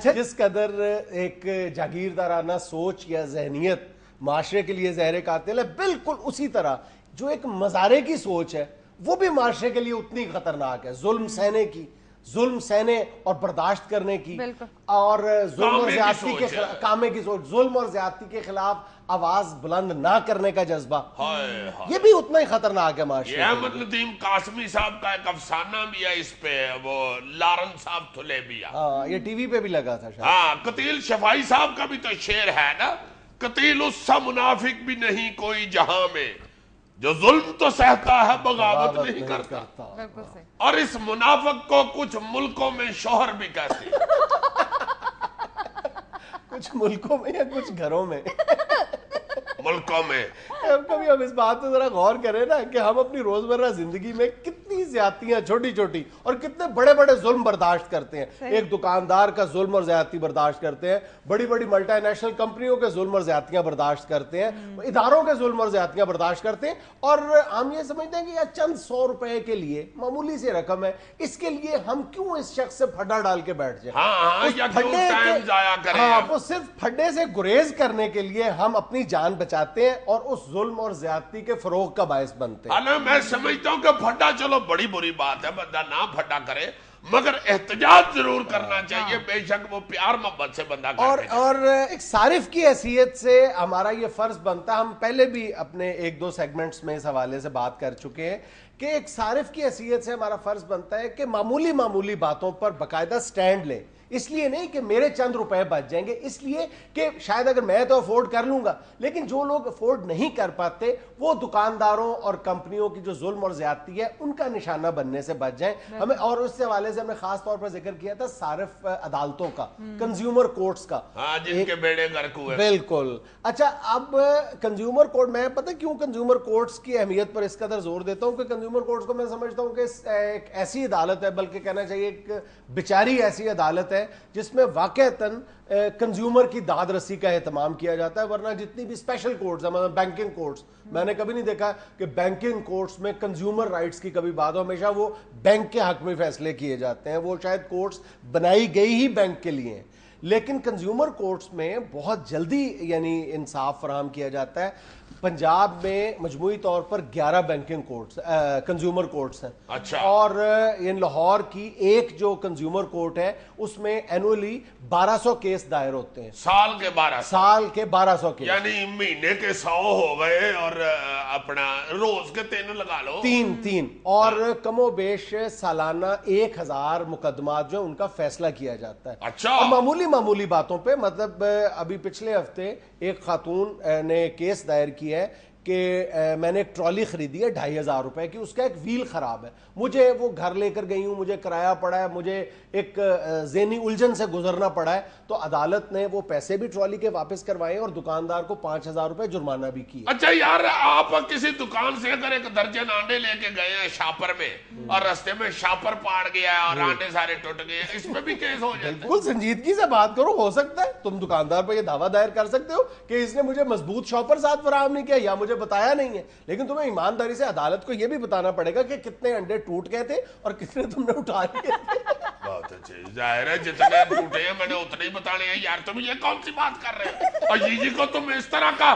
اچھا جس قدر ایک جاگیردارانہ سوچ یا ذہنیت معاشرے کے لیے زہر قاتل ہے، بالکل اسی طرح جو ایک مزارے کی سوچ ہے وہ بھی معاشرے کے لیے اتنی خطرناک ہے. ظلم سہنے اور برداشت کرنے کی، اور ظلم اور زیادتی کے خلاف کامے کی سوچ، ظلم اور زیادتی کے خلاف آواز بلند نہ کرنے کا جذبہ، یہ بھی اتنا ہی خطرناک ہے معاشرے. یہ احمد ندیم قاسمی صاحب کا ایک افسانہ بھی ہے اس پہ، وہ لارن صاحب تھلیبیا. ہاں یہ ٹی وی پہ بھی لگا تھا شاید. ہاں قتیل شفائی صاحب کا بھی تو شعر ہے نا، قتیل اس سا منافق بھی نہیں کوئی جہاں میں، جو ظلم تو سہتا ہے بغاوت نہیں کرتا. اور اس منافق کو کچھ ملکوں میں شوہر بھی کہتے ہیں. کچھ ملکوں میں یا کچھ گھروں میں ملکوں میں. کبھی ہم اس بات پہ ذرا غور کریں نا کہ ہم اپنی روزمرہ زندگی میں کتنی زیادتیاں چھوٹی چھوٹی اور کتنے بڑے بڑے ظلم برداشت کرتے ہیں. ایک دکاندار کا ظلم اور زیادتی برداشت کرتے ہیں، بڑی بڑی ملٹی نیشنل کمپنیوں کے ظلم اور زیادتیاں برداشت کرتے ہیں، اداروں کے ظلم اور زیادتیاں برداشت کرتے ہیں، اور ہم یہ سمجھتے ہیں کہ یہ چند 100 روپے کے لیے معمولی سی رقم ہے، اس کے لیے ہم کیوں اس شخص سے پھڈا ڈال کے بیٹھ جائیں. ہاں یا کیوں ٹائم ضائع کریں. ہاں وہ صرف پھڈے سے گریز کرنے کے لیے ہم اپنی جان بچاتے ہیں اور اس ظلم اور زیادتی کے فروغ کا باعث بنتے ہیں. حالانکہ میں سمجھتا ہوں کہ پھڈا چلو بڑی بری بات ہے، بندہ نہ پھڈا کرے، مگر احتجاج ضرور کرنا چاہیے. بے شک وہ پیار محبت سے بندہ کرے. اور ایک صارف کی حیثیت سے ہمارا یہ فرض بنتا ہے، ہم پہلے بھی اپنے 1-2 سیگمنٹس میں اس حوالے سے بات کر چکے ہیں کہ ایک صارف کی حیثیت سے ہمارا فرض بنتا ہے کہ معمولی باتوں پر باقاعدہ سٹینڈ لیں. اس لیے نہیں کہ میرے چند روپے بچ جائیں گے، اس لیے کہ شاید اگر میں تو افورڈ کر لوں گا، لیکن جو لوگ افورڈ نہیں کر پاتے وہ دکانداروں اور کمپنیوں کی جو ظلم اور زیادتی ہے ان کا نشانہ بننے سے بچ جائیں. ہمیں اور اس حوالے سے ہم نے خاص طور پر ذکر کیا تھا صارف عدالتوں کا، کنزیومر کورٹس کا. ہاں جن کے بیڑے غرق ہوئے. بالکل. اچھا اب کنزیومر کورٹ، میں پتہ کیوں کنزیومر کورٹس کی اہمیت پر اس قدر زور دیتا ہوں کہ کنزیومر کورٹس کو میں سمجھتا ہوں کہ ایک ایسی عدالت ہے، بلکہ کہنا چاہیے ایک بیچاری ایسی عدالت ہے جس میں واقعتاً کنزیومر کی داد رسی کا اہتمام کیا جاتا ہے. ورنہ جتنی بھی اسپیشل کورٹس ہیں، مطلب بینکنگ کورٹس، میں نے کبھی نہیں دیکھا کہ بینکنگ کورٹس میں کنزیومر رائٹس کی کبھی بات ہو. ہمیشہ وہ بینک کے حق میں فیصلے کیے جاتے ہیں. وہ شاید کورٹس بنائی گئی ہی بینک کے لیے ہیں، لیکن کنزیومر کورٹس میں بہت جلدی یعنی انصاف فراہم کیا جاتا ہے. پنجاب میں مجموعی طور پر 11 بینکنگ کورٹس کنزیومر کورٹس ہیں. اچھا. اور لاہور کی ایک جو کنزیومر کورٹ ہے اس میں اینولی 1200 کیس دائر ہوتے ہیں. سال کے 1200 کیس، یعنی مہینے کے 100 ہو گئے اور اپنا روز کے 3 لگا لو. تین اور کم و بیش سالانہ 1000 مقدمات جو ان کا فیصلہ کیا جاتا ہے. اچھا. اور معمولی باتوں پہ، مطلب ابھی پچھلے ہفتے ایک خاتون نے کیس دائر کی ہے کہ میں نے ایک ٹرالی خریدی ہے 2500 روپے کی، اس کا ایک ویل خراب ہے، مجھے وہ گھر لے کر گئی ہوں، مجھے کرایہ پڑا ہے، مجھے ایک ذہنی الجھن سے گزرنا پڑا ہے، تو عدالت نے وہ پیسے بھی ٹرالی کے واپس کروائے اور دکاندار کو 5000 روپے جرمانہ بھی کیا. اچھا یار، آپ کسی دکان سے اگر ایک درجن آنڈے لے کے گئے ہیں شاپر میں اور رستے میں شاپر پاڑ گیا ہے اور آنڈے سارے ٹوٹ گئے ہیں، اس میں بھی کیس ہو جاتا ہے؟ بالکل سنجیدگی سے بات کرو. ہو سکتا ہے تم دکاندار پر یہ دعویٰ دائر کر سکتے ہو کہ اس نے مجھے مضبوط شاپر ساتھ فراہم نہیں کیا یا مجھے بتایا نہیں ہے، لیکن تمہیں ایمانداری سے عدالت کو یہ بھی بتانا پڑے گا کہ کتنے انڈے ٹوٹ گئے تھے اور کتنے تم نے اٹھا لیے. بہت اچھے، ظاہر ہے جتنے ٹوٹے ہیں میں نے اتنے ہی بتانے ہیں. یار تم یہ کون سی بات کر رہے ہو؟ اور جی کو تم اس طرح کا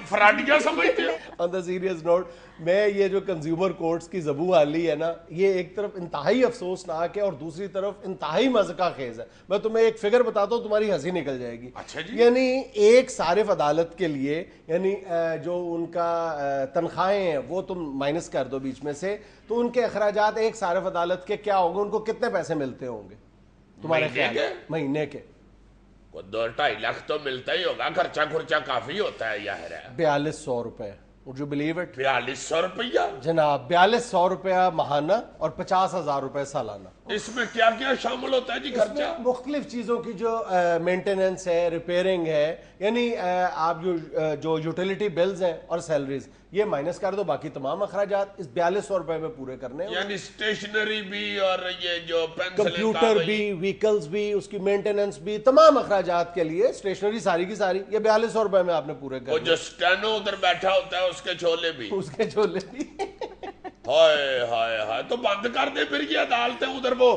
فراڈیا سمجھتے ہو؟ آن دا سیریس نوٹ، میں یہ جو کنزیومر کورٹس کی زبوں حالی ہے نا، یہ ایک طرف انتہائی افسوسناک ہے اور دوسری طرف انتہائی مذاق خیز ہے. میں تمہیں ایک فگر بتاتا ہوں، تمہاری ہنسی نکل جائے گی. اچھا جی. یعنی ایک صارف عدالت کے لیے، یعنی جو ان کا تنخواہیں ہیں وہ تم مائنس کر دو بیچ میں سے، تو ان کے اخراجات ایک صارف عدالت کے کیا ہوں گے؟ ان کو کتنے پیسے ملتے ہوں گے تمہارے خیال مہینے کے؟ 2-2.5 لاکھ تو ملتا ہی ہوگا. خرچہ کافی ہوتا ہے یار. 4200 روپے. Would you believe it? 4200 روپیہ جناب، 4200 روپیہ ماہانہ اور 50,000 روپے سالانہ. اس میں کیا کیا شامل ہوتا ہے جی خرچہ؟ مختلف چیزوں کی جو مینٹیننس ہے، ریپیئرنگ ہے، یعنی آپ جو یوٹیلیٹی بلز ہیں اور سیلریز یہ مائنس کر دو، باقی تمام اخراجات اس 4200 روپے میں پورے کرنے ہیں. یعنی اسٹیشنری بھی اور یہ جو کمپیوٹر بھی، ویکلز بھی، اس کی مینٹیننس بھی، تمام اخراجات کے لیے اسٹیشنری ساری کی ساری یہ 4200 روپے میں آپ نے پورے کرنے. وہ جو سٹینو ادھر بیٹھا ہوتا ہے اس کے چھولے بھی. ہائے ہائے ہائے، تو بند کر دے پھر یہ عدالتیں. ادھر وہ